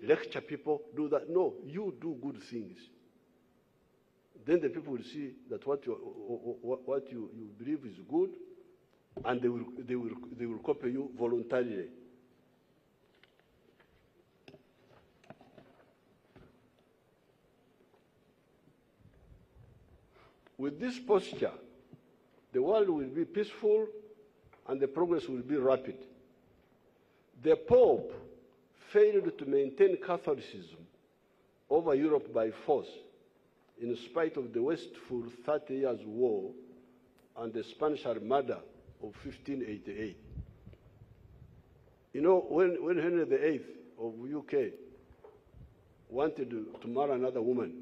lecture people, do that. No, you do good things. Then the people will see that what you believe is good, and they will copy you voluntarily. With this posture, the world will be peaceful and the progress will be rapid. The Pope failed to maintain Catholicism over Europe by force, in spite of the wasteful 30 Years' War and the Spanish Armada of 1588. You know, when Henry VIII of UK wanted to marry another woman,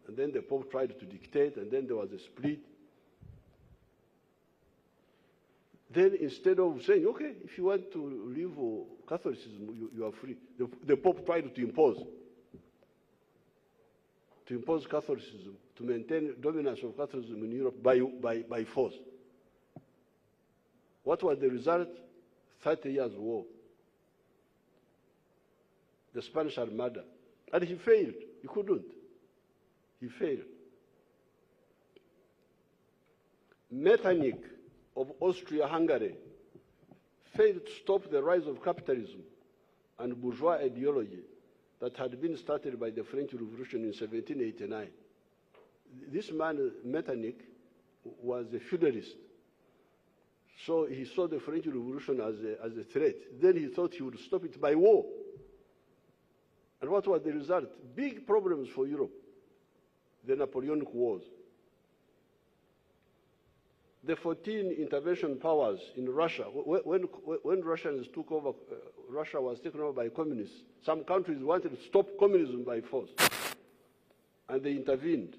and then the Pope tried to dictate, and then there was a split. Then instead of saying, okay, if you want to leave Catholicism, you are free, the Pope tried to impose Catholicism, to maintain dominance of Catholicism in Europe by force. What was the result? 30 Years' War, the Spanish Armada. And he failed. He couldn't. He failed. Metternich of Austria-Hungary failed to stop the rise of capitalism and bourgeois ideology that had been started by the French Revolution in 1789. This man, Metternich, was a feudalist. So he saw the French Revolution as a threat. Then he thought he would stop it by war. And what was the result? Big problems for Europe. The Napoleonic Wars. The 14 intervention powers in Russia, when Russians took over, Russia was taken over by communists. Some countries wanted to stop communism by force, and they intervened.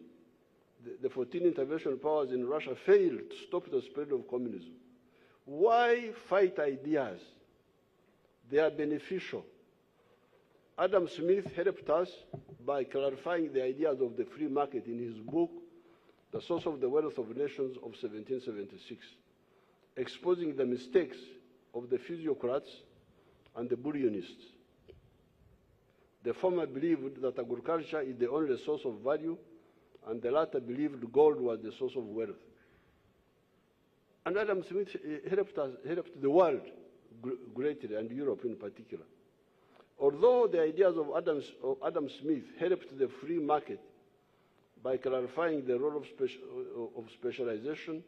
The 14 intervention powers in Russia failed to stop the spread of communism. Why fight ideas? They are beneficial. Adam Smith helped us by clarifying the ideas of the free market in his book, The Source of the Wealth of Nations of 1776, exposing the mistakes of the physiocrats and the bullionists. The former believed that agriculture is the only source of value, and the latter believed gold was the source of wealth. And Adam Smith helped the world greatly, and Europe in particular. Although the ideas of Adam Smith helped the free market by clarifying the role of specialization,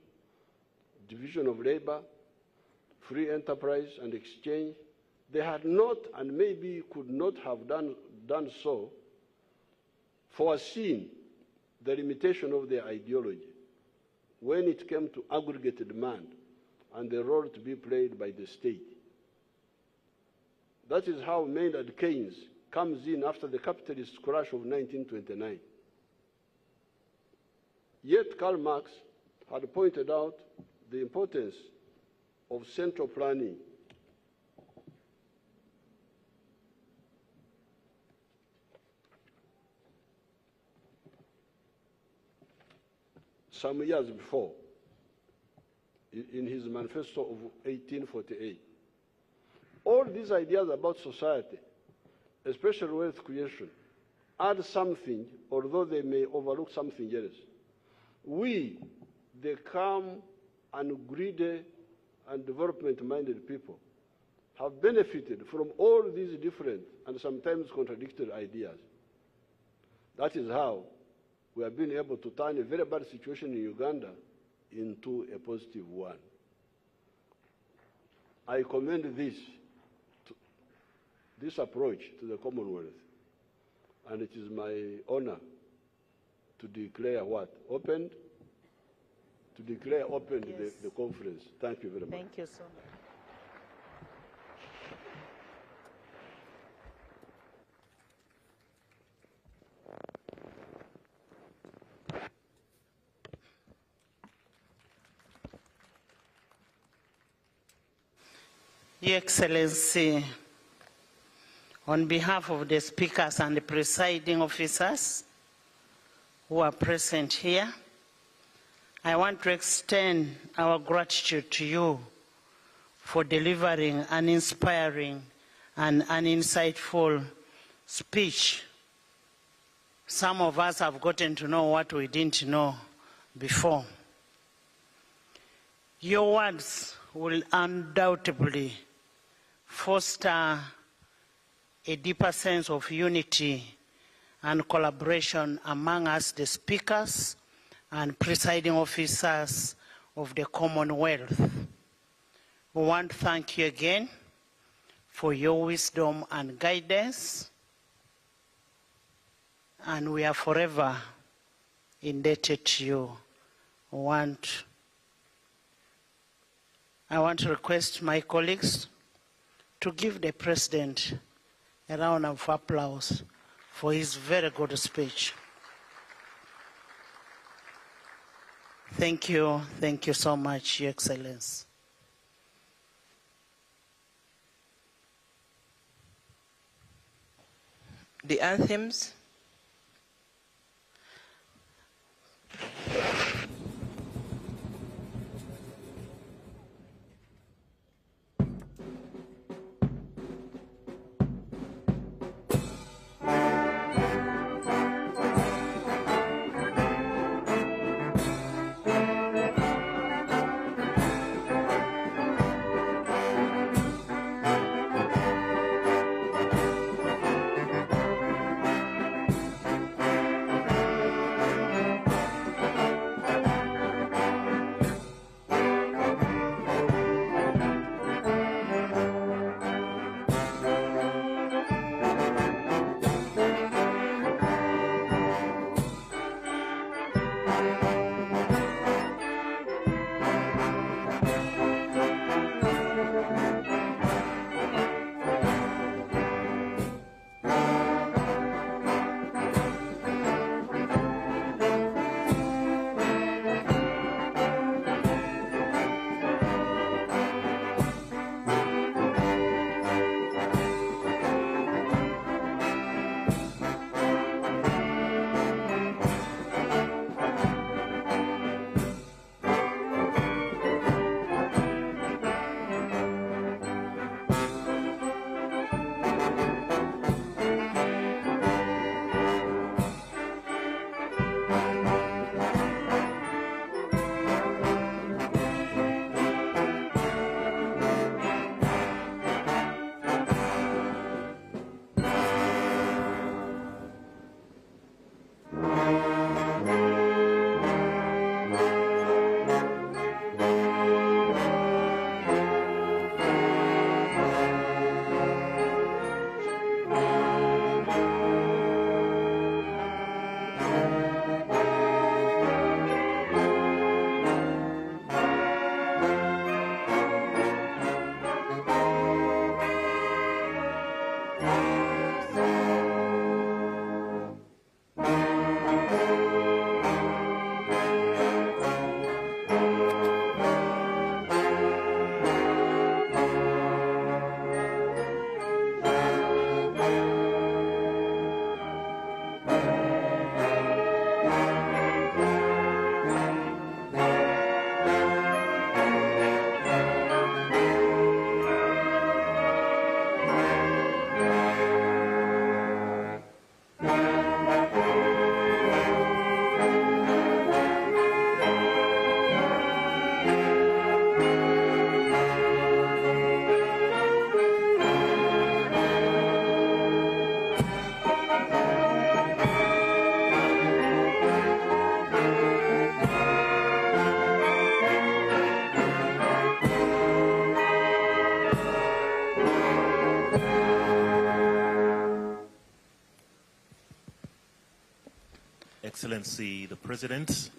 division of labor, free enterprise, and exchange, they had not, and maybe could not have done so, foreseen the limitation of their ideology when it came to aggregate demand and the role to be played by the state. That is how Maynard Keynes comes in after the capitalist crash of 1929. Yet Karl Marx had pointed out the importance of central planning. Some years before, in his manifesto of 1848. All these ideas about society, especially wealth creation, add something, although they may overlook something else. We, the calm and greedy and development-minded people, have benefited from all these different and sometimes contradictory ideas. That is how we have been able to turn a very bad situation in Uganda into a positive one. I commend this approach to the Commonwealth, and it is my honor to declare what? Opened? To declare opened yes. the conference. Thank you very much. Thank you so much. Your Excellency, on behalf of the speakers and the presiding officers who are present here, I want to extend our gratitude to you for delivering an inspiring and an insightful speech, some of us have gotten to know what we didn't know before. Your words will undoubtedly foster a deeper sense of unity and collaboration among us, the speakers and presiding officers of the Commonwealth. We want to thank you again for your wisdom and guidance, and we are forever indebted to you. I want to request my colleagues to give the President a round of applause for his very good speech. Thank you so much, Your Excellency. The anthems. Excellency the President,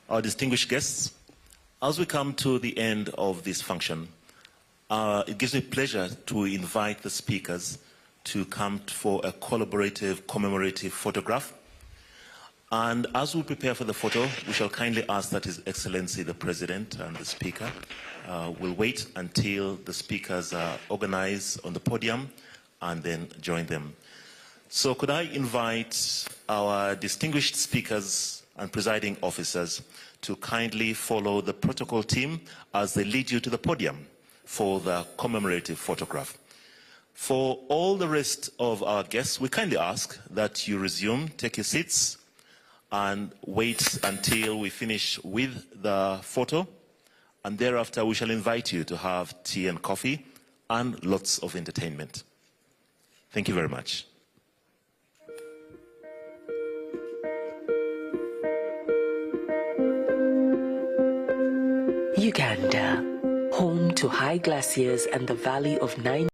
our distinguished guests, as we come to the end of this function, it gives me pleasure to invite the speakers to come for a collaborative, commemorative photograph. And as we prepare for the photo, we shall kindly ask that His Excellency the President and the Speaker will wait until the speakers are organized on the podium and then join them. So could I invite our distinguished speakers and presiding officers to kindly follow the protocol team as they lead you to the podium for the commemorative photograph. For all the rest of our guests, we kindly ask that you resume, take your seats, and wait until we finish with the photo. And thereafter, we shall invite you to have tea and coffee and lots of entertainment. Thank you very much. Uganda, home to high glaciers and the valley of 9